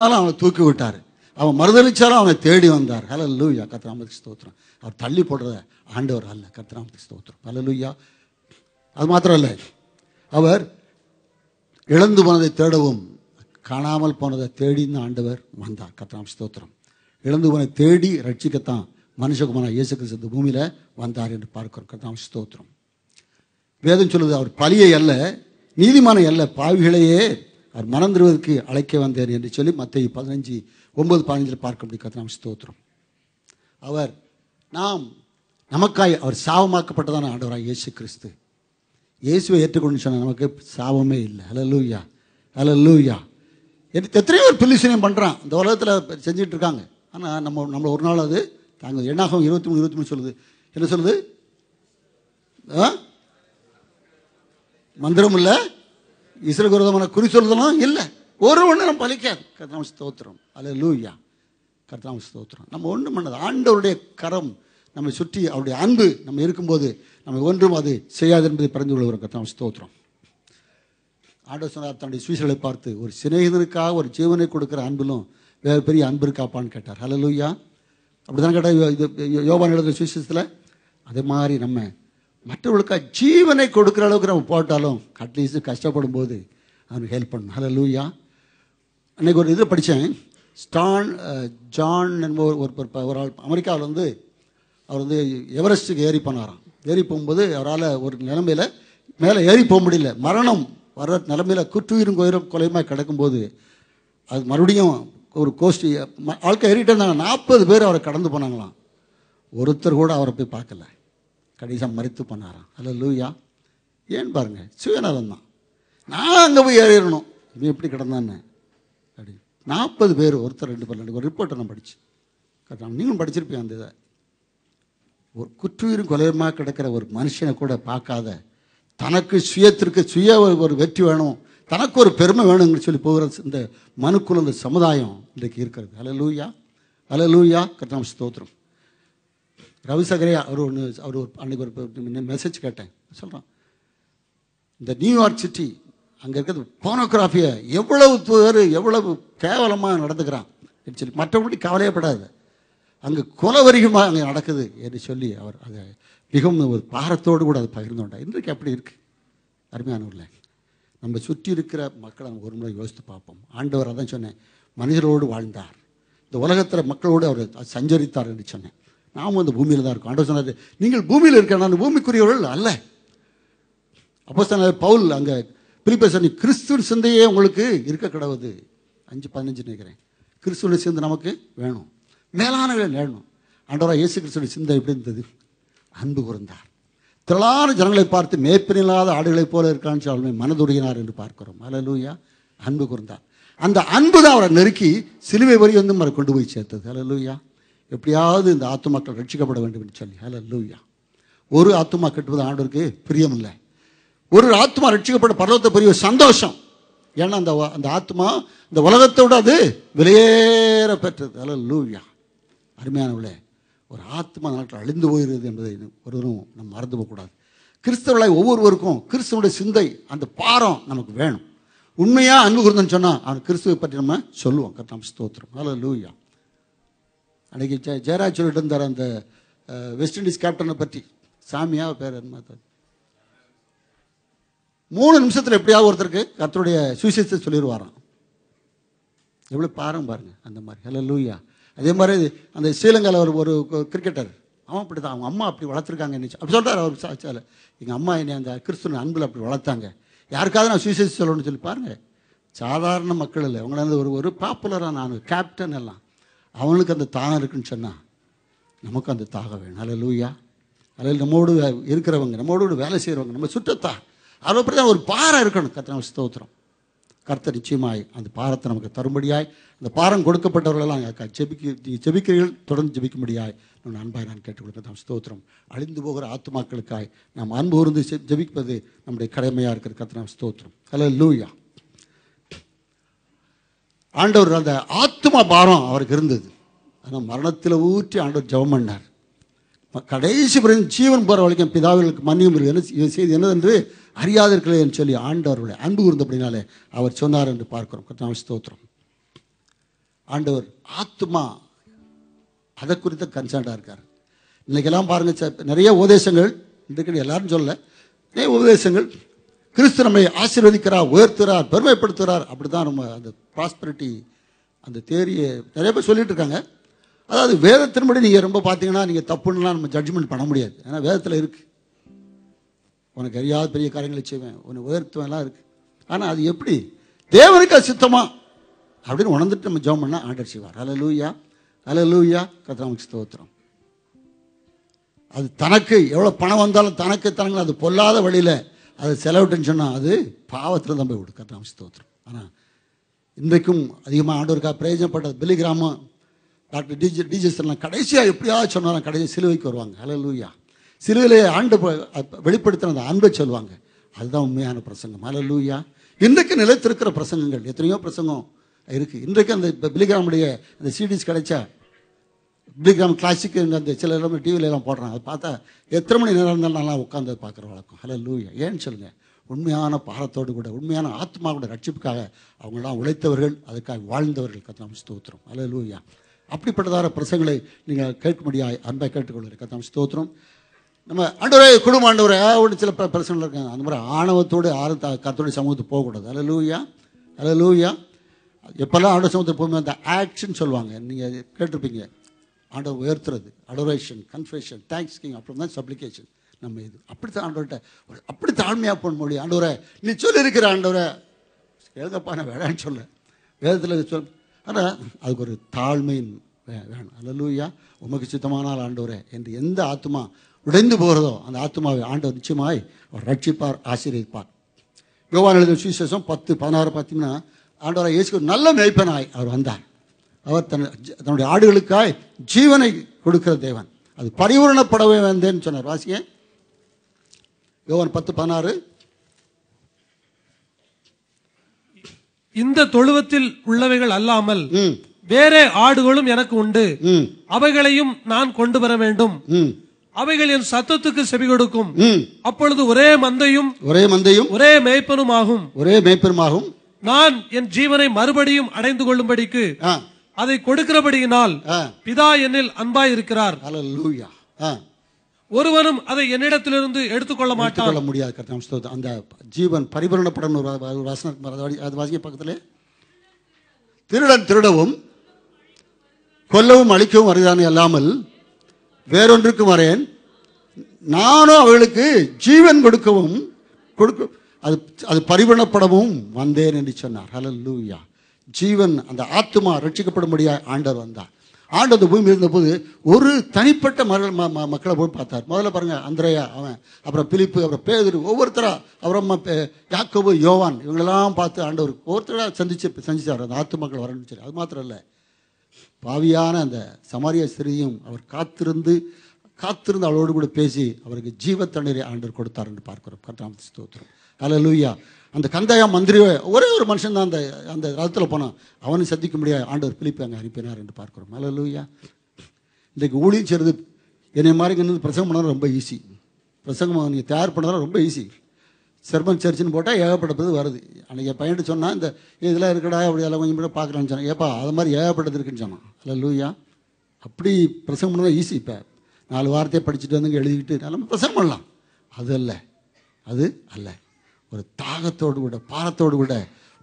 அவனை தூக்கி விட்டார். அவன் மறுதளிச்சாலும் அவனை தேடி வந்தார். ஹல்லேலூயா, கர்த்தருக்கு ஸ்தோத்திரம். அவர் தள்ளி போடுறத ஆண்டவர் அல்ல, கர்த்தருக்கு ஸ்தோத்திரம். ஹல்லேலூயா. அது மாத்திரம் இல்லை, அவர் இழந்து போனதை தேடவும் காணாமல் போனதை தேடின்னு ஆண்டவர் வந்தார். கர்த்தருக்கு ஸ்தோத்திரம். இழந்து போனதை தேடி ரட்சிக்கத்தான் மனுஷகுமாரன் இயேசு கிறிஸ்து இந்த பூமியில் வந்தார் என்று பார்க்கிறோம். கர்த்தருக்கு ஸ்தோத்திரம். வேதம் சொல்லுது, அவர் பலியை அல்ல, நீதிமானை அல்ல, பாவிகளையே அவர் மனம் திருவதற்கு அழைக்க வந்தார் என்று சொல்லி மத்தேயு 15:9-15 பார்க்க முடியும். கர்த்தருக்கு ஸ்தோத்திரம். அவர் நமக்காய் அவர் சாபமாக்கப்பட்டதான ஆண்டவராக இயேசு கிறிஸ்து. இயேசுவை ஏற்றுக்கொண்டு சொன்ன நமக்கு சாபமே இல்லை. ஹல்லேலூயா, ஹல்லேலூயா. எத்தனையோ ஒரு பில்லிசனையும் பண்ணுறான் இந்த உலகத்தில் செஞ்சுட்டு இருக்காங்க. ஆனால் நம்மளை ஒரு நாள் அது தாங்க. என்னாகும் 23:23 சொல்லுது. என்ன சொல்லுது? மந்திரம் இல்லை, இஸ்ரவேல் விரோதமான குறி சொல்லுதலும் இல்லை, ஒரு ஒன்று நம்ம பலிக்காது. கர்த்தருக்கு ஸ்தோத்திரம். ஹல்லேலூயா, கர்த்தருக்கு ஸ்தோத்திரம். நம்ம ஒன்றும் பண்ணது, ஆண்டவருடைய கரம் நம்மை சுற்றி அவருடைய அன்பு நம்ம இருக்கும்போது நம்ம ஒன்றும் அது செய்யாது என்பதை பறிந்து கொள்கிறோம். கர்த்தருக்கு ஸ்தோத்திரம். ஆண்டவர் சொன்னார், தன்னுடைய சுவிசேஷங்களை பார்த்து, ஒரு சிநேகிதனுக்காக ஒரு ஜீவனை கொடுக்குற அன்பிலும் வேறு பெரிய அன்பு இருக்காப்பான்னு கேட்டார். ஹல்லேலூயா. அப்படி தானே கேட்டார் இது யோவான் எழுதுகிற சுவிசேஷத்தில். அதே மாதிரி நம்ம மற்றவர்களுக்காக ஜீவனை கொடுக்குற அளவுக்கு நம்ம போட்டாலும் அட்லீஸ்ட் கஷ்டப்படும் போது அவனுக்கு ஹெல்ப் பண்ணணும். ஹல்லேலூயா. அன்றைக்கி ஒரு இதில் படித்தேன். ஜான் என்பவர் ஒரு ஆள் அமெரிக்காவில் அவர் எவரெஸ்ட்டுக்கு ஏறி போனாராம். ஏறி போகும்போது அவரால் ஒரு நிலைமையில் மேலே ஏறி போக முடியல. மரணம் வர்ற நிலைமையில் குற்றுயிரும் கொலையுமாக கிடக்கும்போது அது மறுபடியும் ஒரு கோஷ்டி ஆட்கள் ஏறிட்டே இருந்தாங்க. 40 பேர் அவரை கடந்து போனாங்களாம். ஒருத்தர் கூட அவரை போய் பார்க்கல. கடைசியாக மரித்து பண்ணாராம். ஹல்லேலூயா. ஏன்னு பாருங்கள், சுயநலம் தான். நான் அங்கே போய் ஏறிடணும், இவன் எப்படி கிடந்தான்னு அப்படி 40 பேர், ஒருத்தர் 2 பேர். ஒரு ரிப்போர்ட்டை நான் படித்தேன். நீங்களும் படிச்சிருப்பீங்க. அந்த இதை ஒரு குற்றுயிரும் கொலையுமாக கிடக்கிற ஒரு மனுஷனை கூட பார்க்காத, தனக்கு சுய ஒரு வெற்றி வேணும், தனக்கு ஒரு பெருமை வேணும்னு சொல்லி போகிற இந்த மனுக்குள்ள இந்த சமுதாயம் இன்றைக்கு இருக்கிறது. ஹல்லேலூயா, ஹல்லேலூயா, கர்த்தருக்கு ஸ்தோத்திரம். ரவிசகரையா அவர் அன்றைக்கி ஒரு மெசேஜ் கேட்டேன். சொல்கிறான், இந்த நியூயார்க் சிட்டி அங்கே இருக்கிறது போனோகிராஃபியை எவ்வளவு பேர் எவ்வளவு கேவலமாக நடந்துக்கிறான் சொல்லி மற்றபடி கவலையப்படாது. அங்கே குலவரிகமாக அங்கே நடக்குது என்று சொல்லி அவர் அதை மிகவும் ஒரு பாரத்தோடு கூட அதை பகிர்ந்து கொண்டார். இன்றைக்கு அப்படி இருக்குது. அருமையானவர்களே, நம்ம சுற்றி இருக்கிற மக்களை நம்ம ஒரு முறை யோசித்து பார்ப்போம். ஆண்டவர் அதான் சொன்னேன், மனிதரோடு வாழ்ந்தார், இந்த உலகத்தில் மக்களோடு அவர் சஞ்சரித்தார் என்று சொன்னேன். நாமும் அந்த பூமியில் தான் இருக்கோம். ஆண்டவர் சொன்னார், நீங்கள் பூமியில் இருக்க, நான் பூமிக்குரியவர்கள் அல்ல. அப்போஸ்தலனாகிய பவுல் அங்கே பிலிப்பியர் சொல்லி, கிறிஸ்துவின் சிந்தையே உங்களுக்கு இருக்க கிடவுது. 5:15 நினைக்கிறேன். கிறிஸ்துவின் சிந்தை நமக்கு வேணும், மேலானவர்களை நேரணும். ஆண்டவராக இயேசு கிறிஸ்துவின் சிந்தை எப்படி இருந்தது? அன்பு கூர்ந்தார். திரளான ஜனங்களை பார்த்து மேய்ப்பனில்லாத ஆடுகளைப் போல இருக்கான்னு சொல்லி மனதுடையினார் என்று பார்க்கிறோம். ஹல்லேலூயா. அன்பு கூர்ந்தார். அந்த அன்பு தான் அவரை நெருக்கி சிலுவை வரி அவரை கொண்டு போய் சேர்த்தது. ஹல்லேலூயா. எப்படியாவது இந்த ஆத்துமாக்கள் ரட்சிக்கப்பட வேண்டும் என்று சொல்லி. ஹல்லேலூயா. ஒரு ஆத்துமா கட்டுவது ஆண்டவருக்கு பிரியமில்லை. ஒரு ஆத்மா ரட்சிக்கப்பட்ட பரலோகத்தை பெரிய சந்தோஷம். ஏன்னா அந்த ஆத்மா இந்த உலகத்தோடு அது விலையேற பெற்றது. ஹல்லேலூயா. அருமையானவர்களே, ஒரு ஆத்மா நாட்டில் அழிந்து போகிறது என்பதை ஒருவரும் நம்ம மறந்து போகக்கூடாது. கிறிஸ்தவர்களாய் ஒவ்வொருவருக்கும் கிறிஸ்தவனுடைய சிந்தை, அந்த பாரம் நமக்கு வேணும். உண்மையாக அன்பு கூர்ந்தன்னு சொன்னால் அவன் கிறிஸ்துவை பற்றி நம்ம சொல்லுவோம். கர்த்தருக்கு ஸ்தோத்திரம். ஹல்லேலூயா. அன்றைக்கி ஜெயராஜ் சொல்லிட்டு இருந்தார் அந்த வெஸ்ட் இண்டீஸ் கேப்டனை பற்றி. சாமியா பேர் என்ன? 3 நிமிஷத்தில் எப்படியாவது ஒருத்தருக்கு கர்த்தருடைய சுவிசேஷத்தை சொல்லிடுவாராம். எவ்வளோ பாருங்க அந்த மாதிரி. ஹல்லேலூயா. அதே மாதிரி அந்த ஸ்ரீலங்காவில் ஒரு கிரிக்கெட்டர், அவன் அப்படி தான், அவங்க அம்மா அப்படி வளர்த்துருக்காங்க. அப்படி சொல்கிறார் அவர் சாட்சியால், எங்கள் அம்மா என்னை அந்த கிறிஸ்துவ அன்பில் அப்படி வளர்த்தாங்க, யாருக்காவது நான் சுவிசேஷம் சொல்லணும்னு சொல்லி பாருங்கள். சாதாரண மக்கள் இல்லை, அவங்கள வந்து ஒரு பாப்புலரான நான் கேப்டன் எல்லாம், அவனுக்கு அந்த தாகம் இருக்குன்னு சொன்னால் நமக்கு அந்த தாகம் வேணும். ஹல்லேலூயா. அதில் நம்மோடு இருக்கிறவங்க, நம்மோடு வேலை செய்கிறவங்க, நம்ம சுற்றத்தா அதை பற்றி தான் ஒரு பாரம் இருக்கணும். கர்த்தருக்கு ஸ்தோத்திரம். கர்த்தர் நிச்சயமாய் அந்த பாரத்தை நமக்கு தரும்படியாய், அந்த பாரம் கொடுக்கப்பட்டவர்களெல்லாம் ஜெபிக்கிறீர்கள், தொடர்ந்து ஜெபிக்கும்படியாய் நம்ம அன்பாய் நான் கேட்டுக்கொள்கிறேன். ஸ்தோத்திரம். அழிந்து போகிற ஆத்துமாக்களுக்காய் நாம் அன்பு கூர்ந்து ஜெபிப்பது நம்முடைய கடமையாக இருக்கிற கர்த்தருக்கு ஸ்தோத்திரம். ஹல்லேலூயா. ஆண்டவர் அந்த ஆத்துமா பாரம் அவருக்கு இருந்தது. ஆனால் மரணத்தில் ஊற்றி ஆண்டவர் ஜெபம் பண்ணார். கடைசி ஜீவன் போகிற வரைக்கும் பிதாவிற்கு மன்னியும் செய்தி என்னதென்று அறியாதிருக்கிறேன் சொல்லி ஆண்டவருடைய அன்பு கூர்ந்தபடினாலே அவர் சொன்னார் என்று பார்க்கிறோம். கர்த்தருக்கு ஸ்தோத்திரம். ஆண்டவர் ஆத்மா அதை குறித்த கன்சர்ன்டாக இருக்கார். இன்றைக்கெல்லாம் பாருங்கள், நிறைய உபதேசங்கள் இன்றைக்கு எல்லாரும் சொல்ல, நிறைய உபதேசங்கள் கிறிஸ்து நம்மை ஆசீர்வதிக்கிறார், உயர்த்துகிறார், பெருமைப்படுத்துகிறார். அப்படி தான் நம்ம அந்த ப்ராஸ்பரிட்டி அந்த தேரியை நிறைய பேர் சொல்லிட்டு இருக்காங்க. அதாவது வேதத்தின்படி நீங்கள் ரொம்ப பார்த்தீங்கன்னா நீங்கள் தப்புன்னுலாம் நம்ம ஜட்ஜ்மெண்ட் பண்ண முடியாது. ஏன்னா வேதத்தில் இருக்குது, உனக்கு அறியாத பெரிய காரியங்களை செய்வேன், உனக்கு உயர்த்துவெல்லாம் இருக்குது. ஆனால் அது எப்படி தேவனுக்கு அது சித்தமா அப்படின்னு உணர்ந்துட்டு நம்ம ஜெபம் பண்ணால் ஆண்டவர் செய்வார். ஹல்லேலூயா, ஹல்லேலூயா, கர்த்தருக்கு ஸ்தோத்திரம். அது தனக்கு எவ்வளோ பணம் வந்தாலும் தனக்கு தனக்கு அது பொல்லாத வழியில் அது செலவிட்டுன்னு சொன்னால் அது பாவத்தில் தான் போய் விடும். கர்த்தருக்கு ஸ்தோத்திரம். ஆனால் இன்றைக்கும் அதிகமாக ஆண்டவருக்காக பிரயோஜனப்பட்டது பிலிகிராமம் டாக்டர் டிஜிஎஸ்லாம் கடைசியாக எப்படியாவது சொன்னாலும் கடைசி சிலுவைக்கு வருவாங்க. ஹல்லேலூயா, சிலுவையிலே ஆண்டு வெளிப்படுத்தின அந்த அன்பை சொல்லுவாங்க. அதுதான் உண்மையான பிரசங்கம். ஹல்லேலூயா. இன்றைக்கு நிலைத்திருக்கிற பிரசங்கங்கள் எத்தனையோ பிரசங்கம் இருக்குது. இன்றைக்கு அந்த பிலிகிராமுடைய அந்த சிடிஸ் கிடைச்சா பிலிகிராம் கிளாசிக்கு அந்த சில எல்லாமே டிவியிலலாம் போடுறாங்க. அதை பார்த்தா எத்தனை மணி நேரம் இருந்தாலும் நல்லா உட்காந்து பார்க்குற வழக்கம். ஹல்லேலூயா. ஏன்னு சொல்லுங்கள், உண்மையான பாரத்தோடு கூட உண்மையான ஆத்மா கூட ரட்சிப்புக்காக அவங்களாம் உழைத்தவர்கள், அதுக்காக வாழ்ந்தவர்கள். கர்த்தருக்கு ஸ்தோத்திரம். ஹல்லேலூயா. அப்படிப்பட்டதான பிரசங்களை நீங்கள் கேட்க முடியாது. அன்பை கேட்டுக்கொள்ளுங்கள். கர்த்தருக்கு ஸ்தோத்திரம். நம்ம ஆண்டவரே குடும்ப ஆண்டவரே ஒன்று சில பிரச்சனைகள் இருக்காங்க. அந்த மாதிரி ஆணவத்தோடு யாரும் கர்த்தருடைய சமூகத்துக்கு போகக்கூடாது. ஹல்லேலூயா, ஹல்லேலூயா. எப்போல்லாம் ஆண்டவர் சமூகத்துக்கு போகும்போது அந்த ஆக்ஷன் சொல்லுவாங்க, நீங்கள் கேட்டிருப்பீங்க. ஆண்டவர் உயர்த்துறது, அடோரேஷன், கன்ஃபெஷன், தேங்க்ஸ் கிங், அப்புறம் தான் சப்ளிகேஷன். நம்ம இது அப்படித்தான் ஆண்டவர்கிட்ட அப்படி தாழ்மையாக போன மொழி. ஆண்டவரை நீ சொல்லியிருக்கிற ஆண்டவரை எழுதப்பா, நான் வேணான்னு சொல்ல வேதத்தில் சொல். ஆனால் அதுக்கு ஒரு தாழ்மையின் வேணும். ஹல்லேலூயா. உமக்கு சித்தமானால் ஆண்டவரே என்று எந்த ஆத்மா உடைந்து போகிறதோ அந்த ஆத்மாவை ஆண்டவர் நிச்சயமாய் அவர் ரட்சிப்பார், ஆசீர்வதிப்பார். யோவான் எழுதின சுவிசேஷம் 10:16 பார்த்தீங்கன்னா ஆண்டவராய் இயேசு நல்ல மேய்ப்பனாய் அவர் வந்தார். அவர் தன்னுடைய ஆடுகளுக்காய் ஜீவனை கொடுக்கிற தேவன். அது பரிபூரணப்படவே வந்தேன்னு சொன்னார். வாசிங்க யோவான் 10:16. இந்த தொழுவத்தில் உள்ளவைகள் அல்லாமல் வேறே ஆடுகளும் எனக்கு உண்டு, அவைகளையும் நான் கொண்டு வர வேண்டும். அவைகள் என் சத்தத்துக்கு செவி கொடுக்கும். அப்பொழுது ஒரே மந்தையும் ஒரே மேய்ப்பனுமாகும். நான் என் ஜீவனை மறுபடியும் அடைந்து கொள்ளும்படிக்கு அதை கொடுக்கிறபடியினால் பிதா என்னில் அன்பாய் இருக்கிறார். ஹல்லேலூயா. ஒருவனும் அதை என்னிடத்திலிருந்து எடுத்துக்கொள்ள மாட்டான். முடியாது. கர்த்தருக்கு அந்த ஜீவன் பரிபூரணப்படும் ஒரு வசனம் அது வாசிக்க பக்கத்திலே, திருடன் திருடவும் கொல்லவும் அழிக்கவும் வருகிறானே அல்லாமல் வேறொன்றுக்கும் வரேன், நானும் அவர்களுக்கு ஜீவன் கொடுக்கவும் அது பரிபூரணப்படவும் வந்தேன் என்று சொன்னார். ஹல்லேலூயா. ஜீவன் அந்த ஆத்மா ரட்சிக்கப்படும்படியாக ஆண்டவர் வந்தார். ஆண்டவர் அந்த பூமி இருந்தபோது ஒரு தனிப்பட்ட மக்களை போய் பார்த்தார். முதல்ல பாருங்கள், அந்திரேயா, அவன், அப்புறம் பிலிப்பு, அப்புறம் பேதுரு, ஒவ்வொருத்தரா, அப்புறம் யாக்கோபு, யோவான், இவங்களெல்லாம் பார்த்து ஆண்டவர் ஒவ்வொருத்தராக சந்திச்சார் அந்த ஆத்துமாக்கள் வரணும்னு சொல்லி. அது மாத்திரம் இல்லை, பாவியான அந்த சமாரிய ஸ்திரீயும் அவர் காத்திருந்து அவளோடு கூட பேசி அவருக்கு ஜீவ தண்ணீரை ஆண்டவர் கொடுத்தார் என்று பார்க்கிறோம். கர்த்தருக்கு ஸ்தோத்திரம். ஹல்லேலூயா. அந்த கந்தாயா மந்திரி ஒரே ஒரு மனுஷன் தான் அந்த ரதத்தில் போனான். அவனை சந்திக்க முடியாது ஆண்டவர் பிலிப்பை அங்கே அனுப்பினார் என்று பார்க்கிறோம். ஹல்லேலூயா. இன்றைக்கு ஊழியம் செய்கிறது என்னை மாதிரி இருந்து பிரசங்கம் பண்ணாலும் ரொம்ப ஈஸி. பிரசங்கம் நீங்கள் தயார் பண்ணதாலும் ரொம்ப ஈஸி. செர்மன் சர்ச்சுன்னு போட்டால் ஏகப்பட்டது வருது. அன்றைக்கி என் பையன்ட்டு சொன்னால் இந்த இதெல்லாம் இருக்கடா அப்படி எல்லாம் கொஞ்சம் கூட பார்க்குறான்னு சொன்னேன். ஏப்பா அது மாதிரி ஏகப்பட்டது இருக்குன்னு சொன்னான். ஹல்லேலூயா. அப்படி பிரசங்கம் பண்ணதான் ஈஸி. இப்போ 4 வார்த்தையை படிச்சுட்டு வந்து எழுதிக்கிட்டு நம்ம பிரசங்கம் பண்ணலாம். அது அல்ல. ஒரு தாகத்தோடு கூட பாரத்தோடு கூட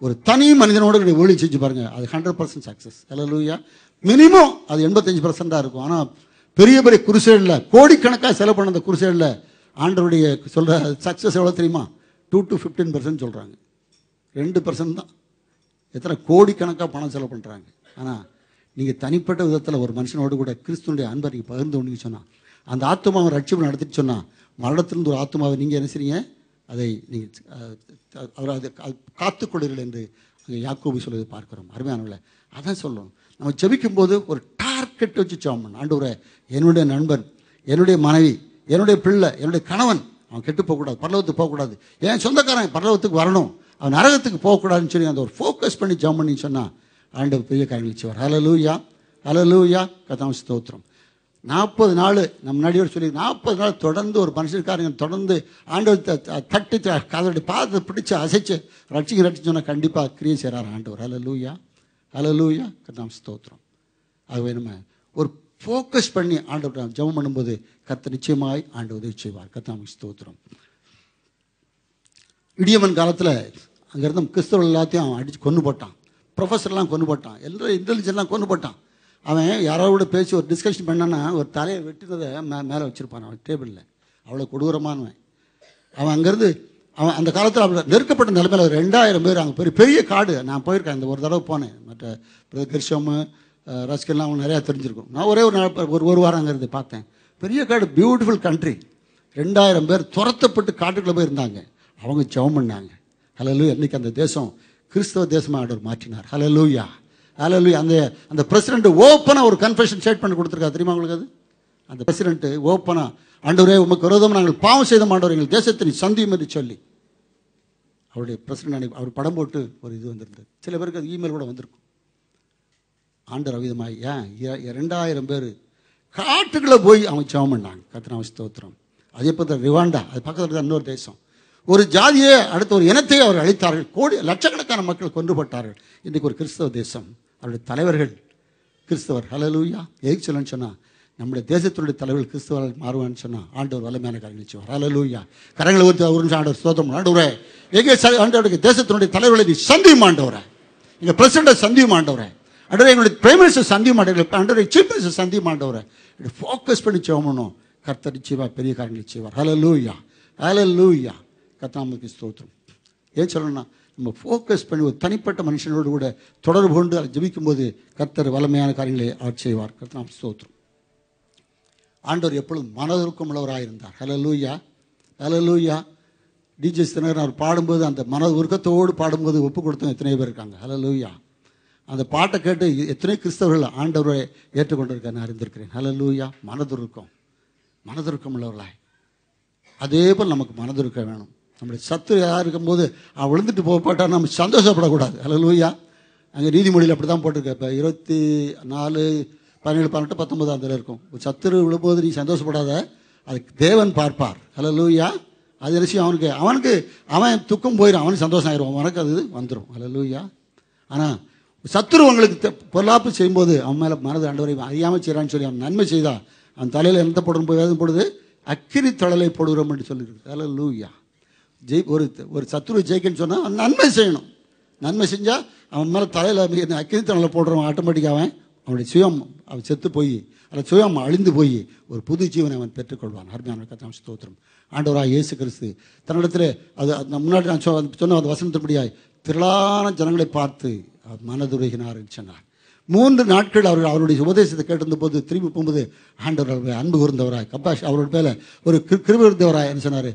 ஒரு தனி மனிதனோடு கூட ஊழியம் செஞ்சு பாருங்கள், அது 100% சக்ஸஸ். ஹல்லேலூயா. மினிமம் அது 85% இருக்கும். ஆனால் பெரிய பெரிய குருசேடில் கோடிக்கணக்காக செலவு பண்ண அந்த குருசேடில் ஆண்டவருடைய சொல்கிற சக்ஸஸ் எவ்வளோ தெரியுமா? 2 to 15% சொல்கிறாங்க. 2% தான். எத்தனை கோடிக்கணக்காக பணம் செலவு பண்ணுறாங்க. ஆனால் நீங்கள் தனிப்பட்ட விதத்தில் ஒரு மனுஷனோடு கூட கிறிஸ்துவனுடைய அன்பை நீங்கள் பகிர்ந்து கொண்டு சொன்னால், அந்த ஆத்மாவை ரட்சிப்பு நடத்திட்டு சொன்னால், மரணத்திலிருந்து ஒரு ஆத்மாவை நீங்கள் என்ன செய்றீங்க, அதை நீங்கள் அவர் அதை காத்துக்கொள்ளுங்கள் என்று அங்கே யாக்கோபு சொல்வதை பார்க்குறோம். அருமையானவர்களே, அதான் சொல்லணும். நம்ம ஜெபிக்கும் போது ஒரு டார்கெட் வச்சு ஜெபம் பண்ணணும். ஆண்டவரே, என்னுடைய நண்பன், என்னுடைய மனைவி, என்னுடைய பிள்ளை, என்னுடைய கணவன் அவன் கெட்டு போகக்கூடாது, பரலோகத்துக்கு போகக்கூடாது, என் சொந்தக்காரன் பரலோகத்துக்கு வரணும், அவன் நரகத்துக்கு போகக்கூடாதுன்னு சொல்லி அந்த ஒரு ஃபோக்கஸ் பண்ணி ஜெபம் பண்ணி சொன்னால் ஆண்டவர் பெரிய காரியங்கள் செய்வார். ஹல்லேலூயா, ஹல்லேலூயா. கர்த்தருக்கு ஸ்தோத்திரம். 40 நாள் நம்ம முன்னாடியோடு சொல்லி 40 நாள் தொடர்ந்து ஒரு மனுஷனுக்காரங்க தொடர்ந்து ஆண்டவர் தட்டி அதோடைய பாதத்தை பிடிச்சி அசைச்சு ரட்சிச்சு சொன்னால் கண்டிப்பாக கிரியை செய்கிறார் ஆண்டவர். ஹல்லேலூயா, ஹல்லேலூயா. கர்த்தர் ஸ்தோத்திரம். ஆகவே நம்ம ஒரு ஃபோக்கஸ் பண்ணி ஆண்டவர் ஜெபம் பண்ணும்போது கர்த்தர் நிச்சயமாய் ஆண்டவர் உதவி செய்வார். கர்த்தர் ஸ்தோத்திரம். இடியமன் காலத்தில் அங்கே இருந்த கிறிஸ்தவர்கள் எல்லாத்தையும் அவன் அடித்து கொண்டு போட்டான். ப்ரொஃபஸர்லாம் கொண்டு போட்டான். எல்லாரும் இன்டெலிஜென்ட்லாம் கொண்டு போட்டான். அவன் யாரோட பேசி ஒரு டிஸ்கஷன் பண்ணான்னா ஒரு தலையை வெட்டினதை மேலே வச்சுருப்பான் அவன் டேபிளில். அவ்வளோ கொடூரமானவன் அவன். அங்கேருந்து அவன் அந்த காலத்தில் அவள் நெருக்கப்பட்ட நிலைமையில் 2000 பேர் அங்கே பெரிய காடு. நான் போயிருக்கேன், இந்த ஒரு தடவை போனேன். மற்ற கிருஷ்ணமு ரஸ்கெல்லாம் அவங்க நிறையா தெரிஞ்சிருக்கும். நான் ஒரே ஒரு வாரம் அங்கே இருந்து பார்த்தேன். பெரிய காடு, பியூட்டிஃபுல் கண்ட்ரி. 2000 பேர் துரத்தப்பட்டு காட்டுக்குள்ளே போய் இருந்தாங்க. அவங்க ஜெபம் பண்ணாங்க. ஹல்லேலூயா. இன்றைக்கி அந்த தேசம் கிறிஸ்தவ தேசமாக ஆண்டவர் மாற்றினார். ஹல்லேலூயா. ஹல்லேலூயா. அந்த பிரசிடென்ட் ஓப்பனாக ஒரு கன்ஃபெஷன் ஸ்டேட் பண்ணி கொடுத்துருக்காரு. தெரியுமா உங்களுக்கு? அது அந்த பிரசிடென்ட் ஓப்பனாக, ஆண்டவரே உமக்கு விரோதம் நாங்கள் பாவம் செய்த ஆண்டவர், எங்கள் தேசத்தை சந்தியும் என்று சொல்லி அவருடைய பிரசிடென்ட் அவர் படம் போட்டு ஒரு இது வந்திருந்தது. சில பேருக்கு அது இமெயில் கூட வந்திருக்கும். ஆண்டவர் அவிதமாய் 2000 பேர் காட்டுக்குள்ளே போய் அவங்க ஜெபம் பண்ணாங்க. கர்த்தர் ஸ்தோத்திரம். அதே போல் ரிவாண்டா, அது பக்கத்தில் தான் இன்னொரு தேசம். ஒரு ஜாதியே அடுத்த ஒரு இனத்தை அவர் அழித்தார்கள். லட்சக்கணக்கான மக்கள் கொன்றுபட்டார்கள். இன்றைக்கு ஒரு கிறிஸ்தவ தேசம், அவருடைய தலைவர்கள் கிறிஸ்தவர். ஹல்லேலூயா. எதுக்கு சொல்லணும்னு சொன்னால், நம்முடைய தேசத்தினுடைய தலைவர்கள் கிறிஸ்தவர்கள் மாறுவான்னு சொன்னால் ஆண்டவர் வல்லமையான காரியம் செய்வார். ஹல்லேலூயா. கரங்களை ஊற்றி அவரு ஆண்டவர் ஸ்தோத்திரம். ஆண்டவரே, எங்கே ஆண்டவருடைய தேசத்தினுடைய தலைவர்களை நீ சந்தியும் ஆண்டவரே, எங்கள் பிரசிடென்ட்டை சந்தியும் ஆண்டவரே, ஆண்டவரே எங்களுடைய பிரைம் மினிஸ்டர் சந்தியும் ஆண்டவரே, ஆண்டவரை சீஃப் மினிஸ்டர் சந்தியும் ஆண்டவரே. ஃபோக்கஸ் பண்ணி செய்யணும். கர்த்தர் நிச்சயமாக பெரிய காரியங்களை செய்வார். ஹல்லேலூயா. ஹல்லேலூயா. கர்த்தருக்கு ஸ்தோத்திரம். ஏன் சொல்லணும்னா, நம்ம ஃபோக்கஸ் பண்ணி ஒரு தனிப்பட்ட மனுஷனோடு கூட தொடர்பு கொண்டு அதை ஜெபிக்கும் போது கர்த்தர் வல்லமையான காரியங்களை அவர் செய்வார். கர்த்தருக்கு ஸ்தோத்திரம். ஆண்டவர் எப்பொழுதும் மனதுருக்கம் உள்ளவராக இருந்தார். ஹல்லேலூயா. ஹல்லேலூயா. டிஜே தினகரன் அவர் பாடும்போது அந்த மன உருக்கத்தோடு பாடும்போது ஒப்பு கொடுத்தவங்க எத்தனை பேர் இருக்காங்க. ஹல்லேலூயா. அந்த பாட்டை கேட்டு எத்தனை கிறிஸ்தவர்கள் ஆண்டவரை ஏற்றுக்கொண்டிருக்க நான் அறிந்திருக்கிறேன். ஹல்லேலூயா. மனதுருக்கம் உள்ளவர்களாய் அதே போல் நமக்கு மனதுருக்கம் வேணும். நம்முடைய சத்து யார் இருக்கும்போது அவன் விழுந்துட்டு போட்டால் நம்ம சந்தோஷப்படக்கூடாது. ஹல்லேலூயா. அங்கே நீதிமொழியில் அப்படி தான் போட்டிருக்கேன். இப்போ 24, 17, 18, 19 அதில் இருக்கும். ஒரு சத்துரு விழும்போது நீ சந்தோஷப்படாத, அதுக்கு தேவன் பார்ப்பார். ஹல்லேலூயா. அது விஷயம் அவனுக்கு அவன் துக்கம் போயிடும், அவனுக்கு சந்தோஷம் ஆயிடும், அவனுக்கு அது வந்துடும். ஹல்லேலூயா. ஆனால் சத்துரு அவங்களுக்கு பொருளாப்பு செய்யும்போது அவன் மேலே மனது ஆண்டவரை அறியாமல் செய்கிறான்னு சொல்லி அவன் நன்மை செய்தா அவன் தலையில் எந்த போடணும் போய் வேதம் போடுது, அக்கினி தழலை போடுகிறோம் என்று சொல்லியிருக்கு. ஹல்லேலூயா. ஒரு சத்துருவை ஜெயிக்கன்னு சொன்னால் அவன் நன்மை செய்யணும். நன்மை செஞ்சால் அவன் மேலே தலையில் அக்கினி தழலை போடுறவன் ஆட்டோமேட்டிக்காக அவனுடைய சுயம் அவன் செத்து போய் அதில் சுயம் அழிந்து போய் ஒரு புது ஜீவனை அவன் பெற்றுக்கொள்வான். அருமையான கர்த்தருக்கு ஸ்தோத்திரம். ஆண்டவராக இயேசு கிறிஸ்து தன்னிடத்தில் அது முன்னாடி நான் சொன்ன அந்த வசனத்தின்படியாய் திரளான ஜனங்களை பார்த்து மனதுருகினார் என்று சொன்னார். 3 நாட்கள் அவருடைய உபதேசத்தை கேட்டிருந்த போது திரும்பி போகும்போது ஆண்டவர் அவருடைய அன்பு கூர்ந்தவராய் அவரோட மேலே ஒரு கிருபை இருந்தவராய் என்ன சொன்னார்,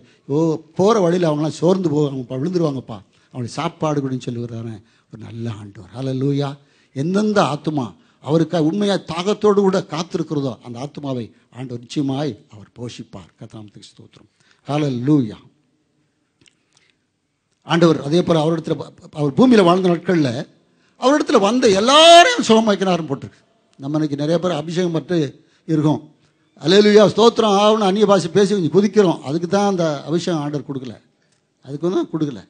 போகிற வழியில் அவங்களாம் சோர்ந்து போவாங்கப்பா, விழுந்துருவாங்கப்பா, அவனுடைய சாப்பாடு அப்படின்னு சொல்லி வருவான ஒரு நல்ல ஆண்டவர். ஹல்லேலூயா. எந்தெந்த ஆத்துமா அவருக்காக உண்மையாக தாகத்தோடு கூட காத்திருக்கிறதோ அந்த ஆத்மாவை ஆண்டவர் நிச்சயமாய் அவர் போஷிப்பார். கர்த்தருக்கு ஸ்தோத்திரம். ஹல்லேலூயா. ஆண்டவர் அதே போல் அவர் பூமியில் வாழ்ந்த நாட்களில் அவரிடத்துல வந்த எல்லாரையும் சுகமாக்கினார்னு போட்டிருக்கு. நம்ம இன்னைக்கு நிறைய பேர் அபிஷேகம் பட்டு இருக்கோம். அல்லேலூயா ஸ்தோத்திரம் ஆகணும், அந்நிய பாஷை பேசி கொஞ்சம் குதிக்கிறோம். அதுக்கு தான் அந்த அபிஷேகம் ஆண்டவர் கொடுக்கல, அதுக்கு தான் கொடுக்கல.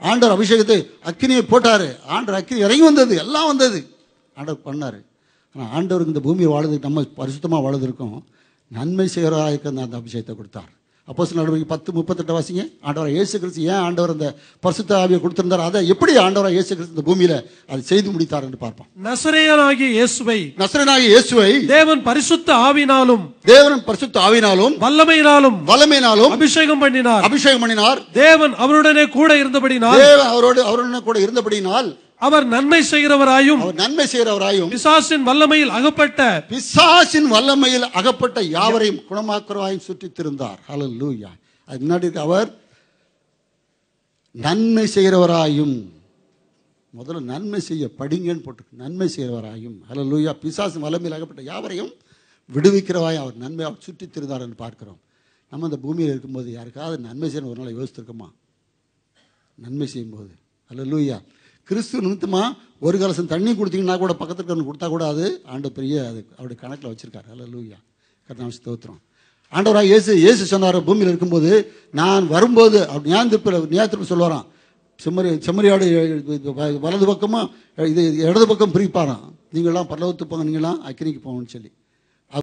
ஆண்டவர் அபிஷேகத்தை அக்கினியை போட்டார், ஆண்டவர் அக்கினி இறங்கி வந்தது, எல்லாம் வந்தது, ஆண்டவர் பண்ணார். ஆனால் ஆண்டவருக்கு இந்த பூமியை வாழுறதுக்கு நம்ம பரிசுத்தமாக வாழுறதுக்கும் நன்மை செய்கிறவராக அந்த அபிஷேகத்தை கொடுத்தார். அப்போஸ்தலர் நடவடிக்கை 10:38 வாசிங்க. ஆண்டவராக இயேசு கிறிஸ்து ஏன் ஆண்டவர் அந்த பரிசுத்த ஆவியை கொடுத்திருந்தார், அதை எப்படி ஆண்டவராக இயேசு கிறிஸ்து இந்த பூமியில அதை செய்து முடித்தார் என்று பார்ப்போம். நசரேயனாகிய இயேசுவை தேவன் பரிசுத்த ஆவியினாலும் வல்லமையினாலும் அபிஷேகம் பண்ணினார். தேவன் அவருடனே கூட இருந்தபடியினால் அவர் நன்மை செய்கிறவராயும் பிசாசின் வல்லமையில் அகப்பட்ட யாவரையும் குணமாக்குறவாயும் சுற்றித் திருந்தார். ஹல்லேலூயா. அது முன்னாடி அவர் நன்மை செய்கிறவராயும், முதல்ல நன்மை செய்ய படிங்கன்னு போட்டு நன்மை செய்கிறவராயும், ஹல்லேலூயா, பிசாசின் வல்லமையில் அகப்பட்ட யாவரையும் விடுவிக்கிறவாயும் அவர் நன்மை அவர் சுற்றித் திருந்தார் என்று பார்க்கிறோம். நம்ம இந்த பூமியில் இருக்கும்போது யாருக்காவது நன்மை செய்யணும் ஒரு நாள் யோசித்திருக்கோமா? நன்மை செய்யும்போது ஹல்லேலூயா. கிறிஸ்துவ நிமித்தமாக ஒரு கலசம் தண்ணி கொடுத்தீங்கன்னா கூட பக்கத்துக்கு கொடுத்தா கூட அது ஆண்டவர் பெரிய அது அவருடைய கணக்கில் வச்சிருக்காரு. ஹல்லேலூயா. கர்த்தருக்கு ஸ்தோத்திரம். ஆண்டவராக இயேசு சொன்னார், பூமியில் இருக்கும்போது நான் வரும்போது அவர் நியாயத்திற்பு சொல்லுவாராம், செம்மறியாடு வலது பக்கமாக இது இடது பக்கம் பிரிப்பாராம். நீங்களாம் பரலோகத்துக்கு போங்க, நீங்களாம் அக்கினிக்கு போகணும்னு சொல்லி.